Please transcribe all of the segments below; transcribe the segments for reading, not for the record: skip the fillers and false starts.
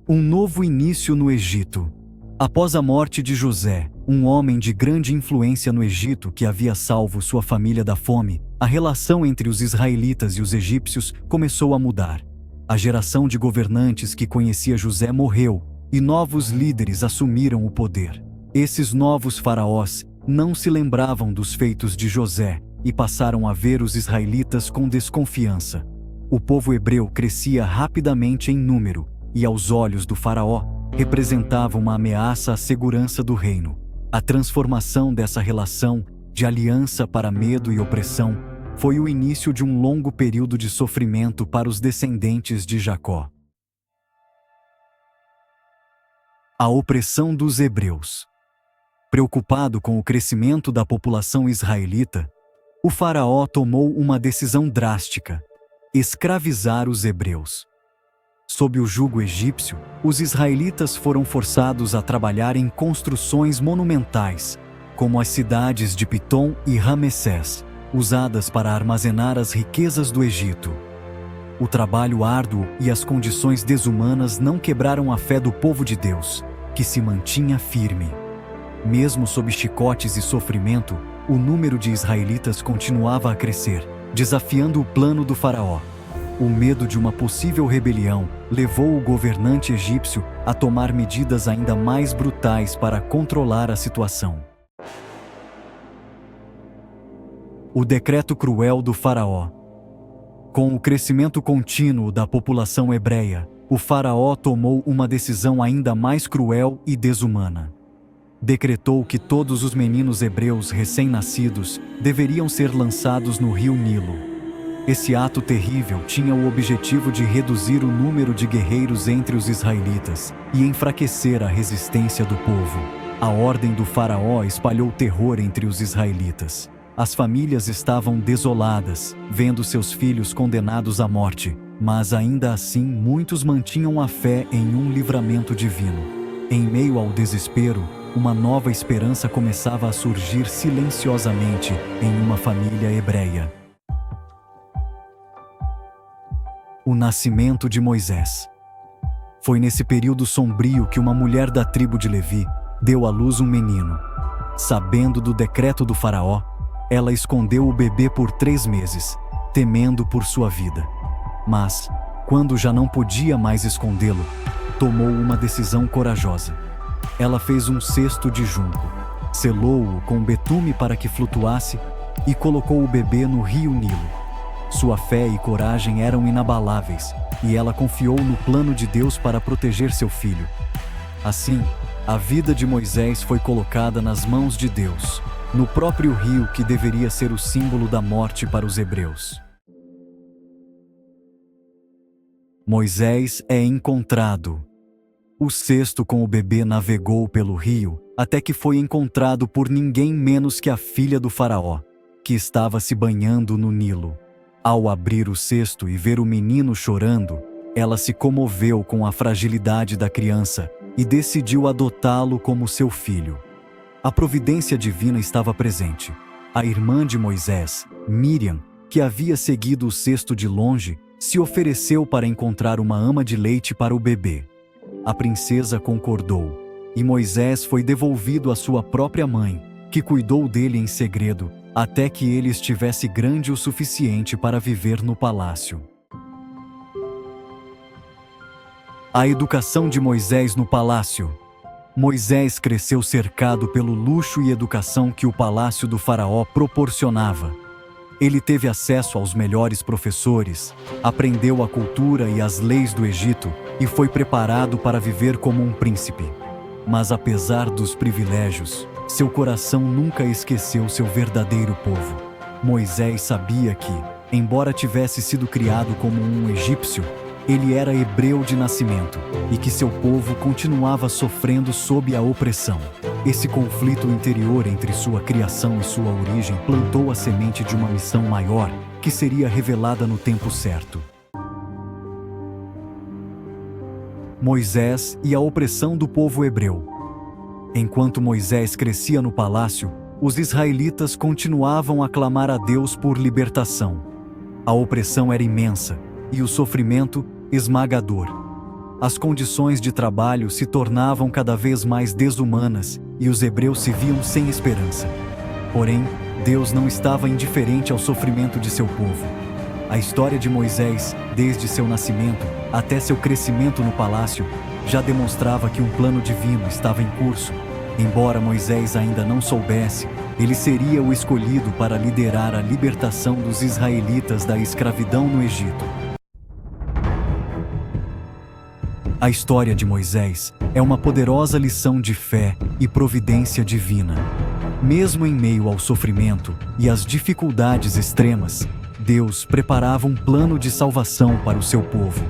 Um novo início no Egito. Após a morte de José, um homem de grande influência no Egito que havia salvo sua família da fome, a relação entre os israelitas e os egípcios começou a mudar. A geração de governantes que conhecia José morreu e novos líderes assumiram o poder. Esses novos faraós não se lembravam dos feitos de José e passaram a ver os israelitas com desconfiança. O povo hebreu crescia rapidamente em número e, aos olhos do faraó, representava uma ameaça à segurança do reino. A transformação dessa relação, de aliança para medo e opressão, foi o início de um longo período de sofrimento para os descendentes de Jacó. A opressão dos hebreus. Preocupado com o crescimento da população israelita, o faraó tomou uma decisão drástica: escravizar os hebreus. Sob o jugo egípcio, os israelitas foram forçados a trabalhar em construções monumentais, como as cidades de Pitom e Ramessés, usadas para armazenar as riquezas do Egito. O trabalho árduo e as condições desumanas não quebraram a fé do povo de Deus, que se mantinha firme. Mesmo sob chicotes e sofrimento, o número de israelitas continuava a crescer, desafiando o plano do faraó. O medo de uma possível rebelião levou o governante egípcio a tomar medidas ainda mais brutais para controlar a situação. O decreto cruel do faraó. Com o crescimento contínuo da população hebreia, o faraó tomou uma decisão ainda mais cruel e desumana. Decretou que todos os meninos hebreus recém-nascidos deveriam ser lançados no rio Nilo. Esse ato terrível tinha o objetivo de reduzir o número de guerreiros entre os israelitas e enfraquecer a resistência do povo. A ordem do faraó espalhou terror entre os israelitas. As famílias estavam desoladas, vendo seus filhos condenados à morte, mas ainda assim muitos mantinham a fé em um livramento divino. Em meio ao desespero, uma nova esperança começava a surgir silenciosamente em uma família hebreia. O nascimento de Moisés. Foi nesse período sombrio que uma mulher da tribo de Levi deu à luz um menino. Sabendo do decreto do faraó, ela escondeu o bebê por 3 meses, temendo por sua vida. Mas, quando já não podia mais escondê-lo, tomou uma decisão corajosa. Ela fez um cesto de junco, selou-o com betume para que flutuasse e colocou o bebê no rio Nilo. Sua fé e coragem eram inabaláveis, e ela confiou no plano de Deus para proteger seu filho. Assim, a vida de Moisés foi colocada nas mãos de Deus, no próprio rio que deveria ser o símbolo da morte para os hebreus. Moisés é encontrado. O cesto com o bebê navegou pelo rio até que foi encontrado por ninguém menos que a filha do faraó, que estava se banhando no Nilo. Ao abrir o cesto e ver o menino chorando, ela se comoveu com a fragilidade da criança e decidiu adotá-lo como seu filho. A providência divina estava presente. A irmã de Moisés, Miriam, que havia seguido o cesto de longe, se ofereceu para encontrar uma ama de leite para o bebê. A princesa concordou, e Moisés foi devolvido à sua própria mãe, que cuidou dele em segredo, até que ele estivesse grande o suficiente para viver no palácio. A educação de Moisés no palácio. Moisés cresceu cercado pelo luxo e educação que o palácio do faraó proporcionava. Ele teve acesso aos melhores professores, aprendeu a cultura e as leis do Egito e foi preparado para viver como um príncipe. Mas apesar dos privilégios, seu coração nunca esqueceu seu verdadeiro povo. Moisés sabia que, embora tivesse sido criado como um egípcio, ele era hebreu de nascimento e que seu povo continuava sofrendo sob a opressão. Esse conflito interior entre sua criação e sua origem plantou a semente de uma missão maior que seria revelada no tempo certo. Moisés e a opressão do povo hebreu. Enquanto Moisés crescia no palácio, os israelitas continuavam a clamar a Deus por libertação. A opressão era imensa e o sofrimento esmagador. as condições de trabalho se tornavam cada vez mais desumanas e os hebreus se viam sem esperança. Porém, Deus não estava indiferente ao sofrimento de seu povo. A história de Moisés, desde seu nascimento até seu crescimento no palácio, já demonstrava que um plano divino estava em curso. Embora Moisés ainda não soubesse, ele seria o escolhido para liderar a libertação dos israelitas da escravidão no Egito. A história de Moisés é uma poderosa lição de fé e providência divina. Mesmo em meio ao sofrimento e às dificuldades extremas, Deus preparava um plano de salvação para o seu povo.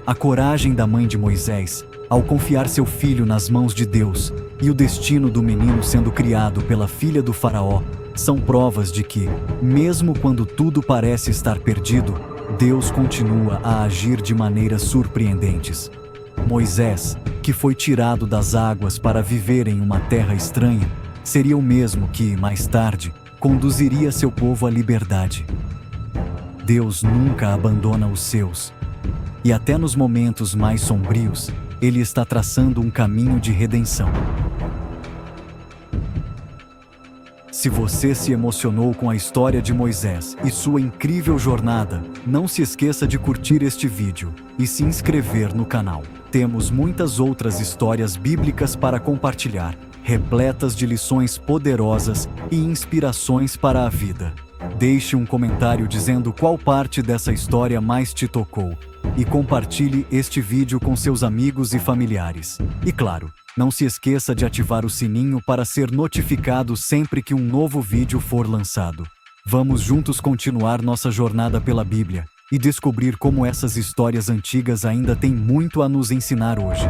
A coragem da mãe de Moisés, ao confiar seu filho nas mãos de Deus, e o destino do menino sendo criado pela filha do faraó, são provas de que, mesmo quando tudo parece estar perdido, Deus continua a agir de maneiras surpreendentes. Moisés, que foi tirado das águas para viver em uma terra estranha, seria o mesmo que, mais tarde, conduziria seu povo à liberdade. Deus nunca abandona os seus. E até nos momentos mais sombrios, Ele está traçando um caminho de redenção. Se você se emocionou com a história de Moisés e sua incrível jornada, não se esqueça de curtir este vídeo e se inscrever no canal. Temos muitas outras histórias bíblicas para compartilhar, repletas de lições poderosas e inspirações para a vida. Deixe um comentário dizendo qual parte dessa história mais te tocou e compartilhe este vídeo com seus amigos e familiares. E claro, não se esqueça de ativar o sininho para ser notificado sempre que um novo vídeo for lançado. Vamos juntos continuar nossa jornada pela Bíblia e descobrir como essas histórias antigas ainda têm muito a nos ensinar hoje.